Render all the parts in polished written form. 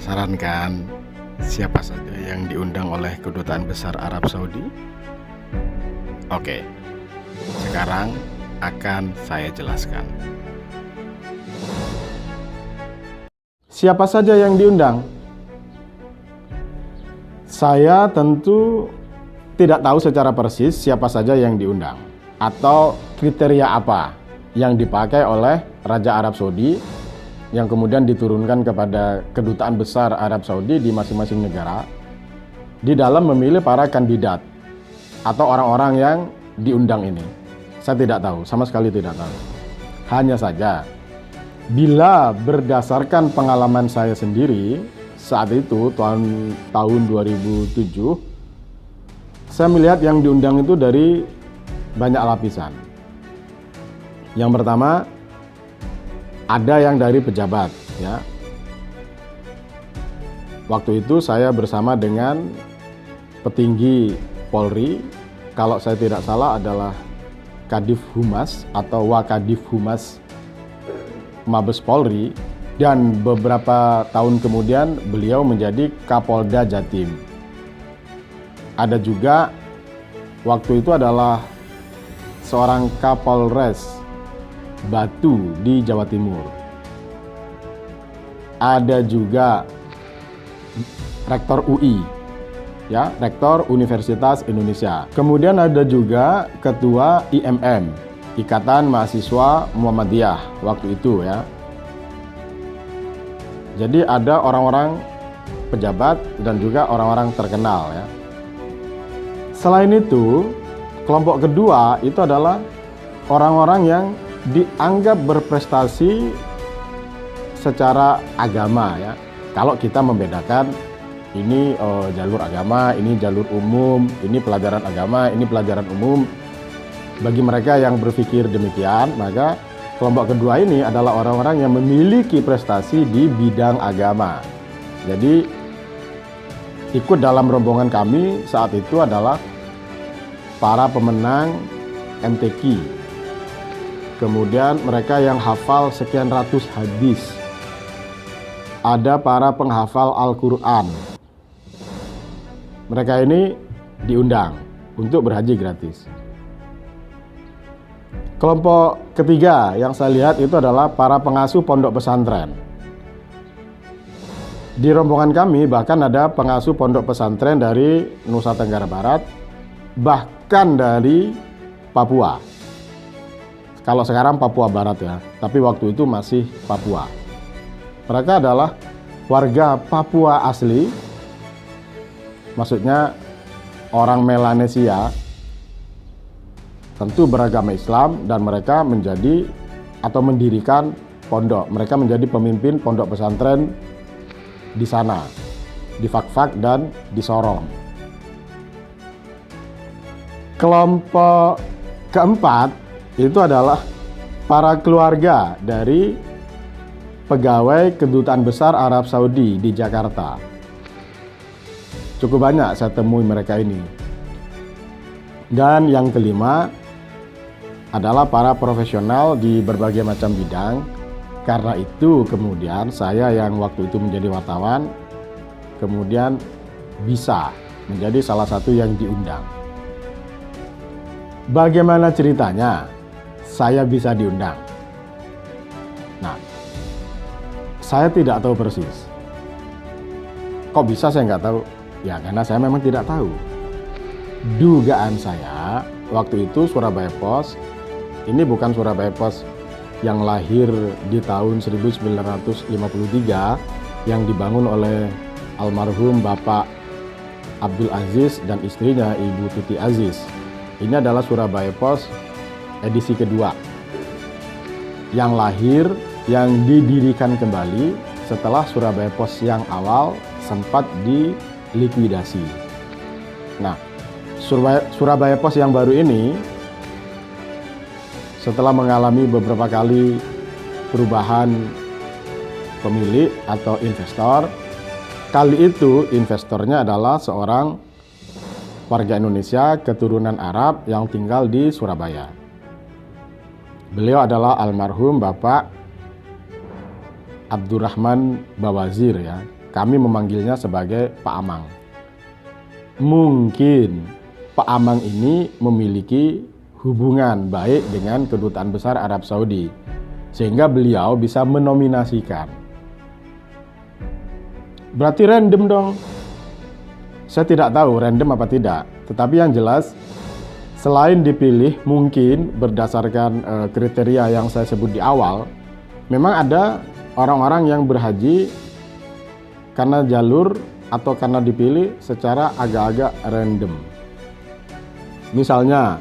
Penasaran kan siapa saja yang diundang oleh Kedutaan Besar Arab Saudi? Oke, sekarang akan saya jelaskan. Siapa saja yang diundang? Saya tentu tidak tahu secara persis siapa saja yang diundang atau kriteria apa yang dipakai oleh Raja Arab Saudi yang kemudian diturunkan kepada Kedutaan Besar Arab Saudi di masing-masing negara di dalam memilih para kandidat atau orang-orang yang diundang ini. Saya tidak tahu, sama sekali tidak tahu. Hanya saja, bila berdasarkan pengalaman saya sendiri saat itu tahun 2007, saya melihat yang diundang itu dari banyak lapisan. Yang pertama, ada yang dari pejabat, ya. Waktu itu saya bersama dengan petinggi Polri, kalau saya tidak salah adalah Kadif Humas atau Wakadif Humas Mabes Polri, dan beberapa tahun kemudian beliau menjadi Kapolda Jatim. Ada juga waktu itu adalah seorang Kapolres Batu di Jawa Timur. Ada juga Rektor UI, ya, Rektor Universitas Indonesia. Kemudian ada juga Ketua IMM, Ikatan Mahasiswa Muhammadiyah waktu itu, ya. Jadi ada orang-orang pejabat dan juga orang-orang terkenal, ya. Selain itu, kelompok kedua itu adalah orang-orang yang dianggap berprestasi secara agama, ya. Kalau kita membedakan ini jalur agama, ini jalur umum, ini pelajaran agama, ini pelajaran umum. Bagi mereka yang berpikir demikian, maka kelompok kedua ini adalah orang-orang yang memiliki prestasi di bidang agama. Jadi ikut dalam rombongan kami saat itu adalah para pemenang MTQ. Kemudian mereka yang hafal sekian ratus hadis. Ada para penghafal Al-Quran. Mereka ini diundang untuk berhaji gratis. Kelompok ketiga yang saya lihat itu adalah para pengasuh pondok pesantren. Di rombongan kami bahkan ada pengasuh pondok pesantren dari Nusa Tenggara Barat, bahkan dari Papua. Kalau sekarang Papua Barat, ya, tapi waktu itu masih Papua. Mereka adalah warga Papua asli, maksudnya orang Melanesia, tentu beragama Islam, dan mereka menjadi atau mendirikan pondok. Mereka menjadi pemimpin pondok pesantren di sana, di Fakfak dan di Sorong. Kelompok keempat itu adalah para keluarga dari pegawai Kedutaan Besar Arab Saudi di Jakarta. Cukup banyak saya temui mereka ini. Dan yang kelima adalah para profesional di berbagai macam bidang. Karena itu kemudian saya yang waktu itu menjadi wartawan, kemudian bisa menjadi salah satu yang diundang. Bagaimana ceritanya saya bisa diundang? Nah, saya tidak tahu persis. Kok bisa saya nggak tahu? Ya karena saya memang tidak tahu. Dugaan saya waktu itu Surabaya Post, ini bukan Surabaya Post yang lahir di tahun 1953 yang dibangun oleh almarhum Bapak Abdul Aziz dan istrinya Ibu Tuti Aziz. Ini adalah Surabaya Post edisi kedua yang lahir, yang didirikan kembali setelah Surabaya Post yang awal sempat dilikuidasi. Nah, Surabaya Post yang baru ini setelah mengalami beberapa kali perubahan pemilik atau investor, kali itu investornya adalah seorang warga Indonesia keturunan Arab yang tinggal di Surabaya. Beliau adalah almarhum Bapak Abdurrahman Bawazir, ya, kami memanggilnya sebagai Pak Amang. Mungkin Pak Amang ini memiliki hubungan baik dengan Kedutaan Besar Arab Saudi, sehingga beliau bisa menominasikan. Berarti random dong. Saya tidak tahu random apa tidak, tetapi yang jelas selain dipilih mungkin berdasarkan kriteria yang saya sebut di awal, memang ada orang-orang yang berhaji karena jalur atau karena dipilih secara agak-agak random. Misalnya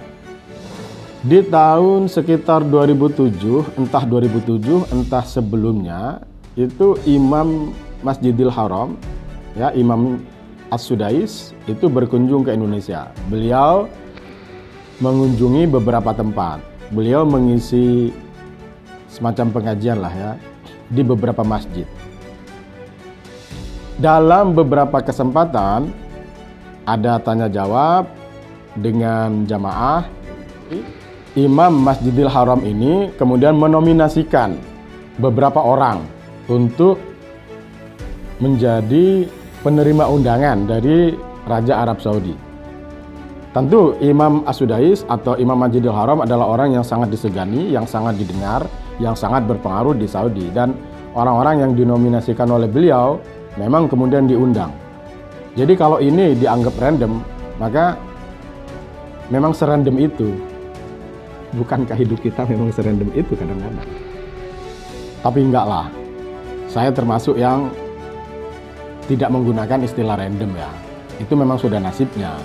di tahun sekitar 2007, entah sebelumnya, itu Imam Masjidil Haram, ya, Imam As-Sudais itu berkunjung ke Indonesia. Beliau mengunjungi beberapa tempat. Beliau mengisi semacam pengajian lah ya di beberapa masjid. Dalam beberapa kesempatan ada tanya jawab dengan jamaah. Imam Masjidil Haram ini kemudian menominasikan beberapa orang untuk menjadi penerima undangan dari Raja Arab Saudi. Tentu Imam As-Sudais atau Imam Masjidil Haram adalah orang yang sangat disegani, yang sangat didengar, yang sangat berpengaruh di Saudi, dan orang-orang yang dinominasikan oleh beliau memang kemudian diundang. Jadi kalau ini dianggap random, maka memang serandom itu. Bukankah hidup kita memang serandom itu kadang-kadang? Tapi enggak lah. Saya termasuk yang tidak menggunakan istilah random ya. Itu memang sudah nasibnya.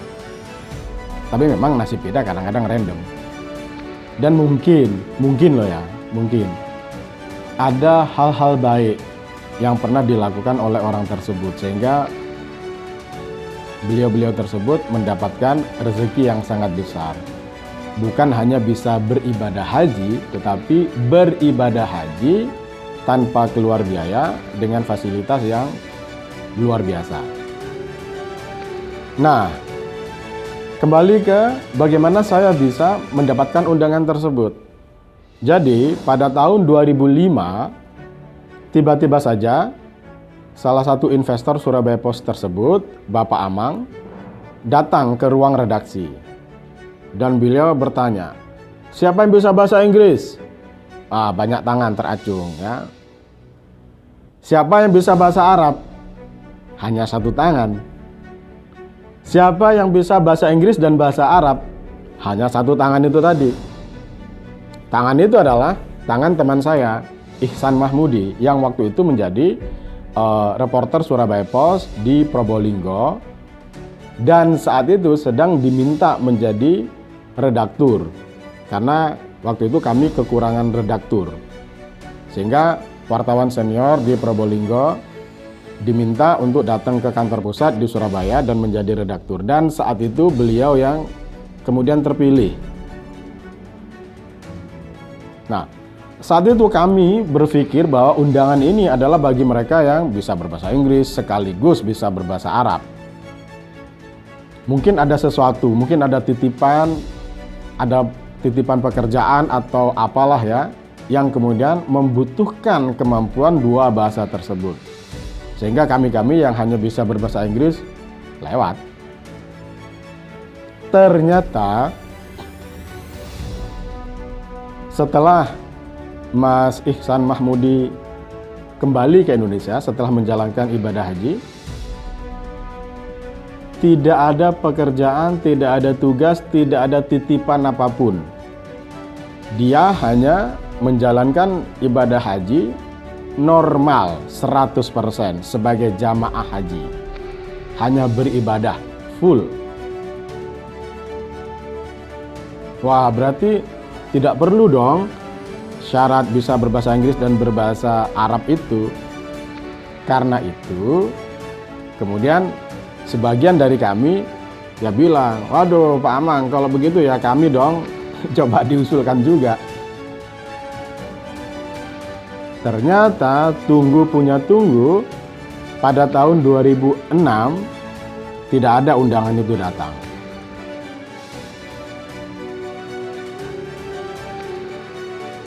Tapi memang nasib kita kadang-kadang random. Dan mungkin loh ya, mungkin ada hal-hal baik yang pernah dilakukan oleh orang tersebut sehingga beliau-beliau tersebut mendapatkan rezeki yang sangat besar. Bukan hanya bisa beribadah haji, tetapi beribadah haji tanpa keluar biaya dengan fasilitas yang luar biasa. Nah, kembali ke bagaimana saya bisa mendapatkan undangan tersebut. Jadi, pada tahun 2005, tiba-tiba saja salah satu investor Surabaya Post tersebut, Bapak Amang, datang ke ruang redaksi. Dan beliau bertanya, siapa yang bisa bahasa Inggris? Banyak tangan teracung ya. Siapa yang bisa bahasa Arab? Hanya satu tangan. Siapa yang bisa bahasa Inggris dan bahasa Arab? Hanya satu tangan itu tadi. Tangan itu adalah tangan teman saya, Ihsan Mahmudi, yang waktu itu menjadi reporter Surabaya Post di Probolinggo, dan saat itu sedang diminta menjadi redaktur karena waktu itu kami kekurangan redaktur, sehingga wartawan senior di Probolinggo diminta untuk datang ke kantor pusat di Surabaya dan menjadi redaktur, dan saat itu beliau yang kemudian terpilih. Nah, saat itu kami berpikir bahwa undangan ini adalah bagi mereka yang bisa berbahasa Inggris sekaligus bisa berbahasa Arab. Mungkin ada sesuatu, mungkin ada titipan pekerjaan atau apalah ya, yang kemudian membutuhkan kemampuan dua bahasa tersebut. Sehingga kami-kami yang hanya bisa berbahasa Inggris lewat. Ternyata setelah Mas Ihsan Mahmudi kembali ke Indonesia setelah menjalankan ibadah haji, tidak ada pekerjaan, tidak ada tugas, tidak ada titipan apapun. Dia hanya menjalankan ibadah haji normal 100% sebagai jamaah haji. Hanya beribadah full. Wah, berarti tidak perlu dong syarat bisa berbahasa Inggris dan berbahasa Arab itu. Karena itu, kemudian sebagian dari kami ya bilang, waduh Pak Amang, kalau begitu ya kami dong coba diusulkan juga. Ternyata tunggu punya tunggu, pada tahun 2006 tidak ada undangan itu datang.